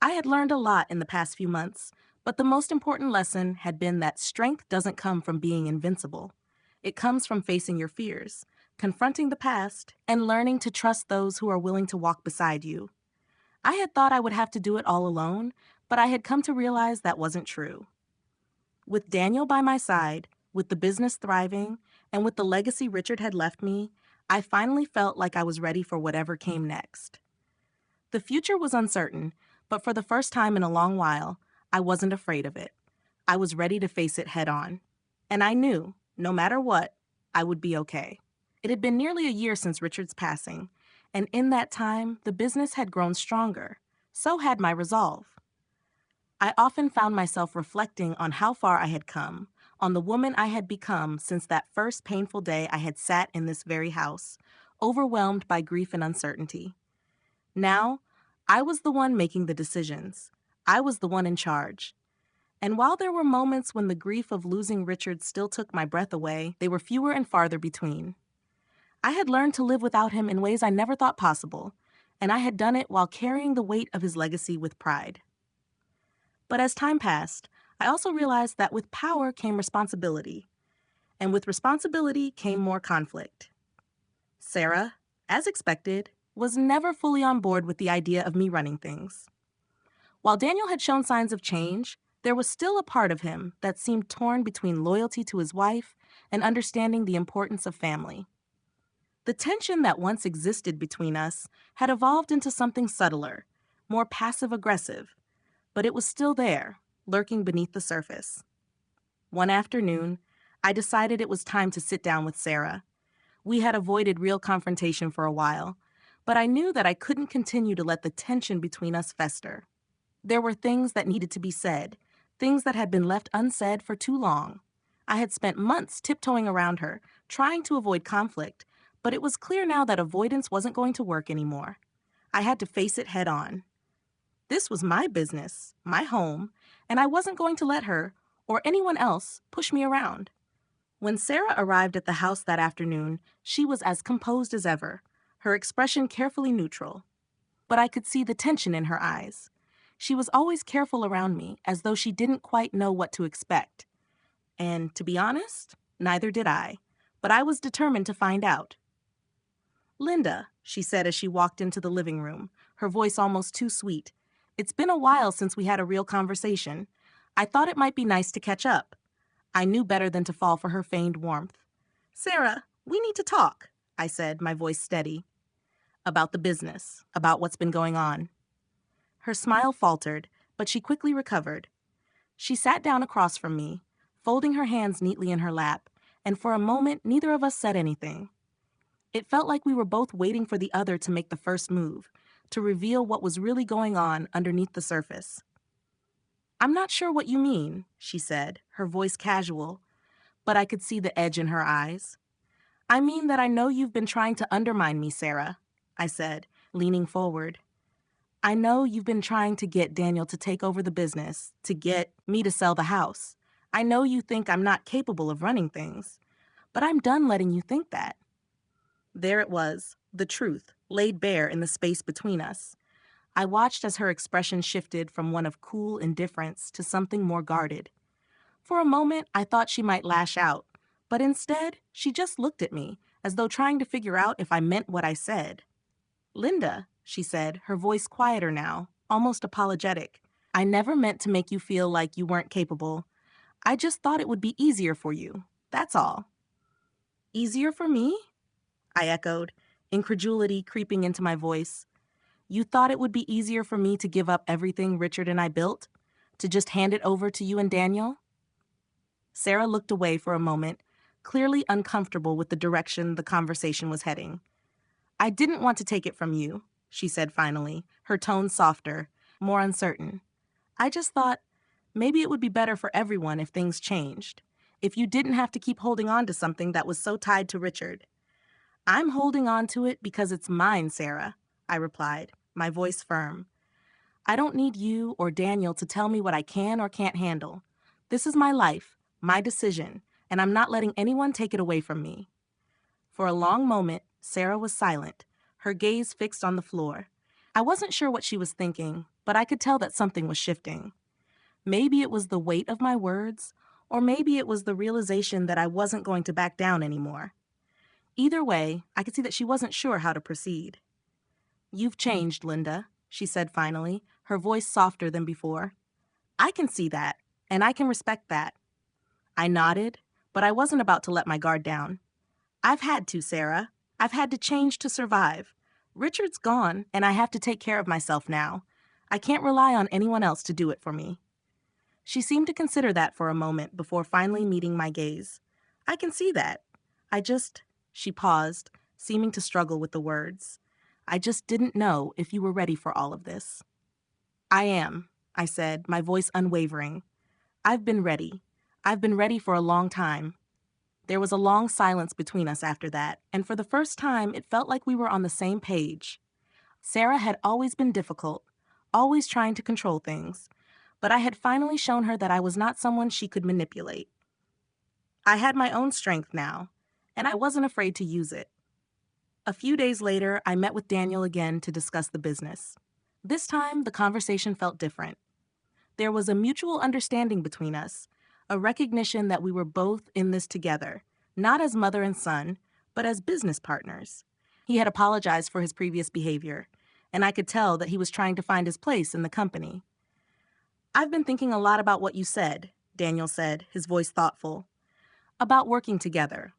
I had learned a lot in the past few months, but the most important lesson had been that strength doesn't come from being invincible. It comes from facing your fears, confronting the past, and learning to trust those who are willing to walk beside you. I had thought I would have to do it all alone, but I had come to realize that wasn't true. With Daniel by my side, with the business thriving, and with the legacy Richard had left me, I finally felt like I was ready for whatever came next. The future was uncertain, but for the first time in a long while, I wasn't afraid of it. I was ready to face it head on. And I knew, no matter what, I would be okay. It had been nearly a year since Richard's passing, and in that time, the business had grown stronger. So had my resolve. I often found myself reflecting on how far I had come, on the woman I had become since that first painful day I had sat in this very house, overwhelmed by grief and uncertainty. Now, I was the one making the decisions. I was the one in charge. And while there were moments when the grief of losing Richard still took my breath away, they were fewer and farther between. I had learned to live without him in ways I never thought possible, and I had done it while carrying the weight of his legacy with pride. But as time passed, I also realized that with power came responsibility, and with responsibility came more conflict. Sara, as expected, was never fully on board with the idea of me running things. While Daniel had shown signs of change, there was still a part of him that seemed torn between loyalty to his wife and understanding the importance of family. The tension that once existed between us had evolved into something subtler, more passive-aggressive, but it was still there, lurking beneath the surface. One afternoon, I decided it was time to sit down with Sara. We had avoided real confrontation for a while, but I knew that I couldn't continue to let the tension between us fester. There were things that needed to be said, things that had been left unsaid for too long. I had spent months tiptoeing around her, trying to avoid conflict, but it was clear now that avoidance wasn't going to work anymore. I had to face it head on. This was my business, my home, and I wasn't going to let her, or anyone else, push me around. When Sara arrived at the house that afternoon, she was as composed as ever, her expression carefully neutral. But I could see the tension in her eyes. She was always careful around me, as though she didn't quite know what to expect. And to be honest, neither did I, but I was determined to find out. "Linda," she said as she walked into the living room, her voice almost too sweet. "It's been a while since we had a real conversation. I thought it might be nice to catch up." I knew better than to fall for her feigned warmth. "Sara, we need to talk," I said, my voice steady. "About the business, about what's been going on." Her smile faltered, but she quickly recovered. She sat down across from me, folding her hands neatly in her lap, and for a moment neither of us said anything. It felt like we were both waiting for the other to make the first move, to reveal what was really going on underneath the surface. "I'm not sure what you mean," she said, her voice casual, but I could see the edge in her eyes. "I mean that I know you've been trying to undermine me, Sara," I said, leaning forward. I know you've been trying to get Daniel to take over the business, to get me to sell the house. I know you think I'm not capable of running things, but I'm done letting you think that. There it was, the truth, laid bare in the space between us. I watched as her expression shifted from one of cool indifference to something more guarded. For a moment, I thought she might lash out, but instead, she just looked at me, as though trying to figure out if I meant what I said. Linda, she said, her voice quieter now, almost apologetic. I never meant to make you feel like you weren't capable. I just thought it would be easier for you. That's all. Easier for me? I echoed, incredulity creeping into my voice. You thought it would be easier for me to give up everything Richard and I built? To just hand it over to you and Daniel? Sara looked away for a moment, clearly uncomfortable with the direction the conversation was heading. I didn't want to take it from you, she said finally, her tone softer, more uncertain. I just thought maybe it would be better for everyone if things changed, if you didn't have to keep holding on to something that was so tied to Richard. I'm holding on to it because it's mine, Sara, I replied, my voice firm. I don't need you or Daniel to tell me what I can or can't handle. This is my life, my decision, and I'm not letting anyone take it away from me. For a long moment, Sara was silent, her gaze fixed on the floor. I wasn't sure what she was thinking, but I could tell that something was shifting. Maybe it was the weight of my words, or maybe it was the realization that I wasn't going to back down anymore. Either way, I could see that she wasn't sure how to proceed. You've changed, Linda, she said finally, her voice softer than before. I can see that, and I can respect that. I nodded, but I wasn't about to let my guard down. I've had to, Sara. I've had to change to survive. Richard's gone, and I have to take care of myself now. I can't rely on anyone else to do it for me. She seemed to consider that for a moment before finally meeting my gaze. I can see that. She paused, seeming to struggle with the words. I just didn't know if you were ready for all of this. I am, I said, my voice unwavering. I've been ready. I've been ready for a long time. There was a long silence between us after that, and for the first time, it felt like we were on the same page. Sara had always been difficult, always trying to control things, but I had finally shown her that I was not someone she could manipulate. I had my own strength now, and I wasn't afraid to use it. A few days later, I met with Daniel again to discuss the business. This time, the conversation felt different. There was a mutual understanding between us, a recognition that we were both in this together, not as mother and son, but as business partners. He had apologized for his previous behavior, and I could tell that he was trying to find his place in the company. I've been thinking a lot about what you said, Daniel said, his voice thoughtful. About working together.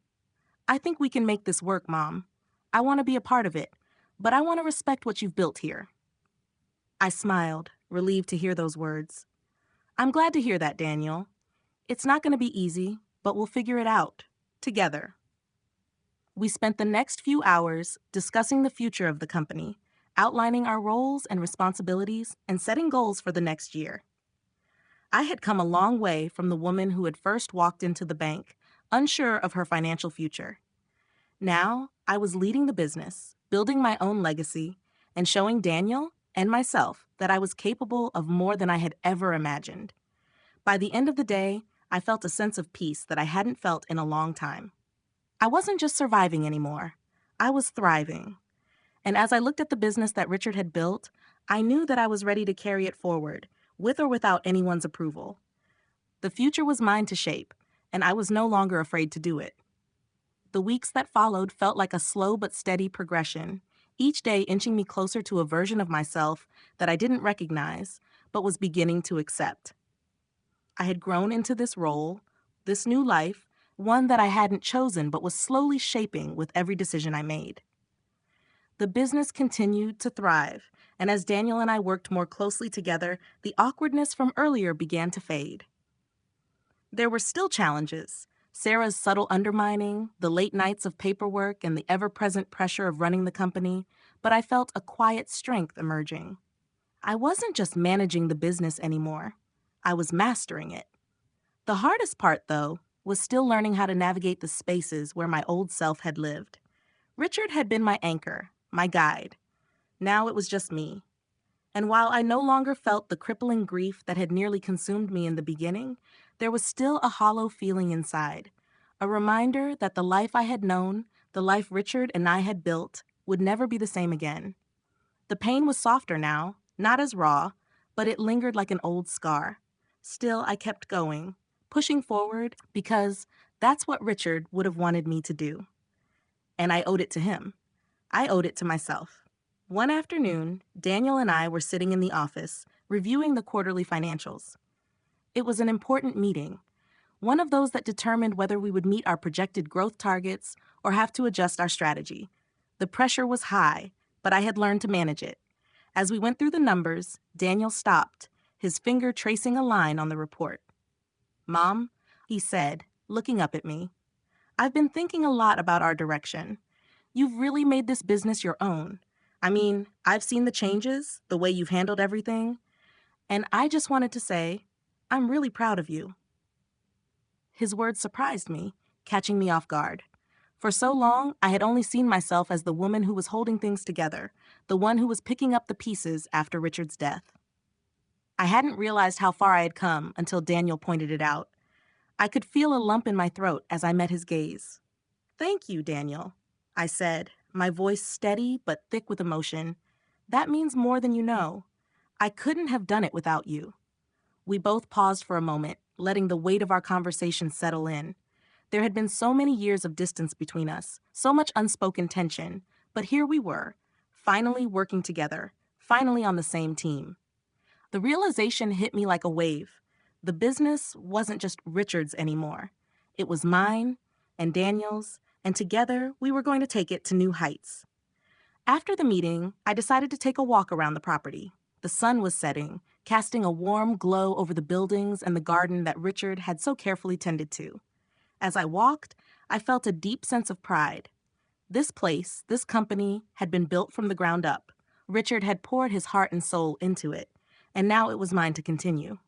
I think we can make this work, Mom. I want to be a part of it, but I want to respect what you've built here. I smiled, relieved to hear those words. I'm glad to hear that, Daniel. It's not going to be easy, but we'll figure it out. Together. We spent the next few hours discussing the future of the company, outlining our roles and responsibilities, and setting goals for the next year. I had come a long way from the woman who had first walked into the bank, unsure of her financial future. Now, I was leading the business, building my own legacy, and showing Daniel and myself that I was capable of more than I had ever imagined. By the end of the day, I felt a sense of peace that I hadn't felt in a long time. I wasn't just surviving anymore. I was thriving. And as I looked at the business that Richard had built, I knew that I was ready to carry it forward, with or without anyone's approval. The future was mine to shape, and I was no longer afraid to do it. The weeks that followed felt like a slow but steady progression, each day inching me closer to a version of myself that I didn't recognize, but was beginning to accept. I had grown into this role, this new life, one that I hadn't chosen but was slowly shaping with every decision I made. The business continued to thrive, and as Daniel and I worked more closely together, the awkwardness from earlier began to fade. There were still challenges. Sara's subtle undermining, the late nights of paperwork, and the ever-present pressure of running the company, but I felt a quiet strength emerging. I wasn't just managing the business anymore. I was mastering it. The hardest part, though, was still learning how to navigate the spaces where my old self had lived. Richard had been my anchor, my guide. Now it was just me. And while I no longer felt the crippling grief that had nearly consumed me in the beginning, there was still a hollow feeling inside, a reminder that the life I had known, the life Richard and I had built, would never be the same again. The pain was softer now, not as raw, but it lingered like an old scar. Still, I kept going, pushing forward because that's what Richard would have wanted me to do. And I owed it to him. I owed it to myself. One afternoon, Daniel and I were sitting in the office, reviewing the quarterly financials. It was an important meeting, one of those that determined whether we would meet our projected growth targets or have to adjust our strategy. The pressure was high, but I had learned to manage it. As we went through the numbers, Daniel stopped, his finger tracing a line on the report. "Mom," he said, looking up at me, "I've been thinking a lot about our direction. You've really made this business your own. I mean, I've seen the changes, the way you've handled everything, and I just wanted to say, I'm really proud of you." His words surprised me, catching me off guard. For so long, I had only seen myself as the woman who was holding things together, the one who was picking up the pieces after Richard's death. I hadn't realized how far I had come until Daniel pointed it out. I could feel a lump in my throat as I met his gaze. "Thank you, Daniel," I said, my voice steady but thick with emotion. "That means more than you know. I couldn't have done it without you." We both paused for a moment, letting the weight of our conversation settle in. There had been so many years of distance between us, so much unspoken tension, but here we were, finally working together, finally on the same team. The realization hit me like a wave. The business wasn't just Richard's anymore. It was mine and Daniel's, and together we were going to take it to new heights. After the meeting, I decided to take a walk around the property. The sun was setting, casting a warm glow over the buildings and the garden that Richard had so carefully tended to. As I walked, I felt a deep sense of pride. This place, this company, had been built from the ground up. Richard had poured his heart and soul into it, and now it was mine to continue.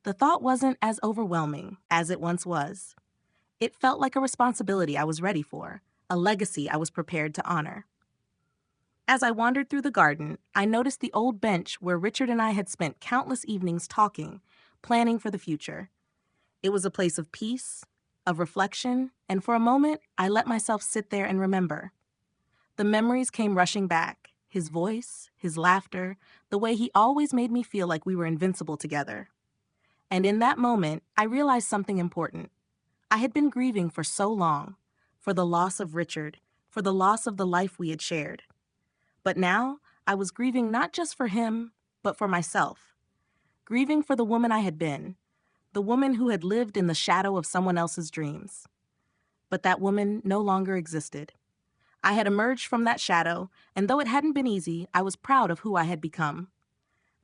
The thought wasn't as overwhelming as it once was. It felt like a responsibility I was ready for, a legacy I was prepared to honor. As I wandered through the garden, I noticed the old bench where Richard and I had spent countless evenings talking, planning for the future. It was a place of peace, of reflection, and for a moment, I let myself sit there and remember. The memories came rushing back, his voice, his laughter, the way he always made me feel like we were invincible together. And in that moment, I realized something important. I had been grieving for so long, for the loss of Richard, for the loss of the life we had shared. But now, I was grieving not just for him, but for myself. Grieving for the woman I had been, the woman who had lived in the shadow of someone else's dreams. But that woman no longer existed. I had emerged from that shadow, and though it hadn't been easy, I was proud of who I had become.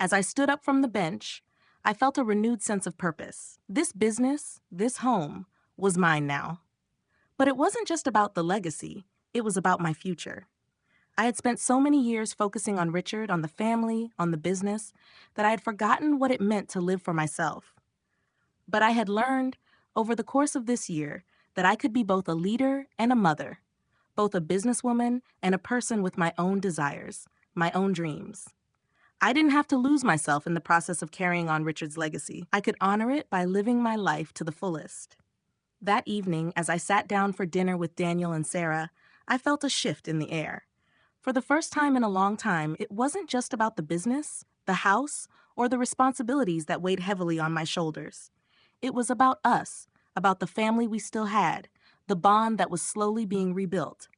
As I stood up from the bench, I felt a renewed sense of purpose. This business, this home, was mine now. But it wasn't just about the legacy, it was about my future. I had spent so many years focusing on Richard, on the family, on the business, that I had forgotten what it meant to live for myself. But I had learned, over the course of this year, that I could be both a leader and a mother, both a businesswoman and a person with my own desires, my own dreams. I didn't have to lose myself in the process of carrying on Richard's legacy. I could honor it by living my life to the fullest. That evening, as I sat down for dinner with Daniel and Sara, I felt a shift in the air. For the first time in a long time, it wasn't just about the business, the house, or the responsibilities that weighed heavily on my shoulders. It was about us, about the family we still had, the bond that was slowly being rebuilt.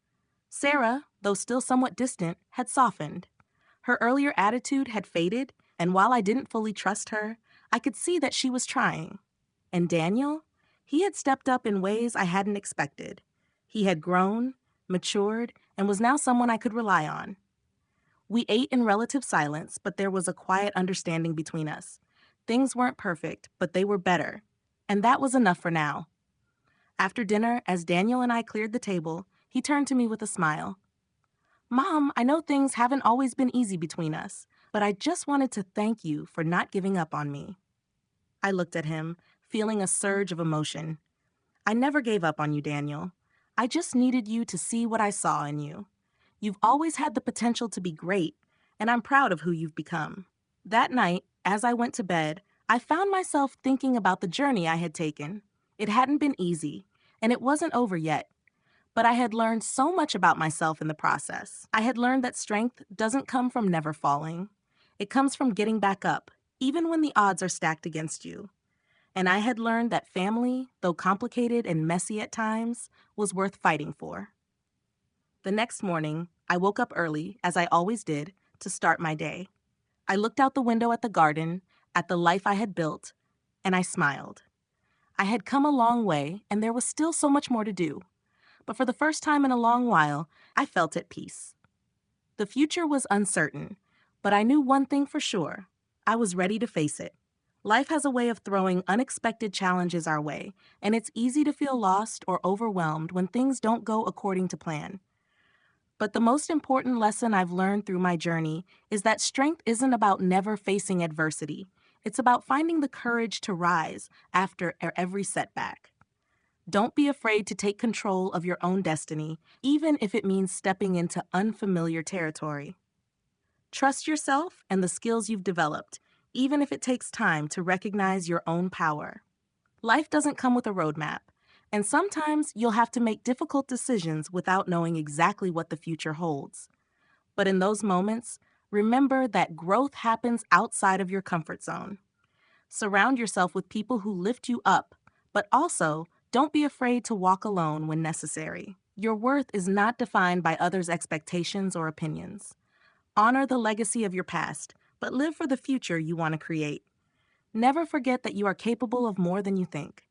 Sara, though still somewhat distant, had softened. Her earlier attitude had faded, and while I didn't fully trust her, I could see that she was trying. And Daniel? He had stepped up in ways I hadn't expected. He had grown, matured, and was now someone I could rely on. We ate in relative silence, but there was a quiet understanding between us. Things weren't perfect, but they were better. And that was enough for now. After dinner, as Daniel and I cleared the table, he turned to me with a smile. "Mom, I know things haven't always been easy between us, but I just wanted to thank you for not giving up on me." I looked at him, feeling a surge of emotion. "I never gave up on you, Daniel. I just needed you to see what I saw in you. You've always had the potential to be great, and I'm proud of who you've become. That night, as I went to bed, I found myself thinking about the journey I had taken. It hadn't been easy, and it wasn't over yet. But I had learned so much about myself in the process. I had learned that strength doesn't come from never falling. It comes from getting back up, even when the odds are stacked against you. And I had learned that family, though complicated and messy at times, was worth fighting for. The next morning, I woke up early, as I always did, to start my day. I looked out the window at the garden, at the life I had built, and I smiled. I had come a long way, and there was still so much more to do. But for the first time in a long while, I felt at peace. The future was uncertain, but I knew one thing for sure. I was ready to face it. Life has a way of throwing unexpected challenges our way, and it's easy to feel lost or overwhelmed when things don't go according to plan. But the most important lesson I've learned through my journey is that strength isn't about never facing adversity. It's about finding the courage to rise after every setback. Don't be afraid to take control of your own destiny, even if it means stepping into unfamiliar territory. Trust yourself and the skills you've developed, even if it takes time to recognize your own power. Life doesn't come with a roadmap, and sometimes you'll have to make difficult decisions without knowing exactly what the future holds. But in those moments, remember that growth happens outside of your comfort zone. Surround yourself with people who lift you up, but also don't be afraid to walk alone when necessary. Your worth is not defined by others' expectations or opinions. Honor the legacy of your past, but live for the future you want to create. Never forget that you are capable of more than you think.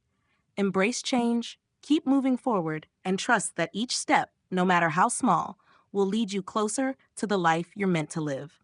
Embrace change, keep moving forward, and trust that each step, no matter how small, will lead you closer to the life you're meant to live.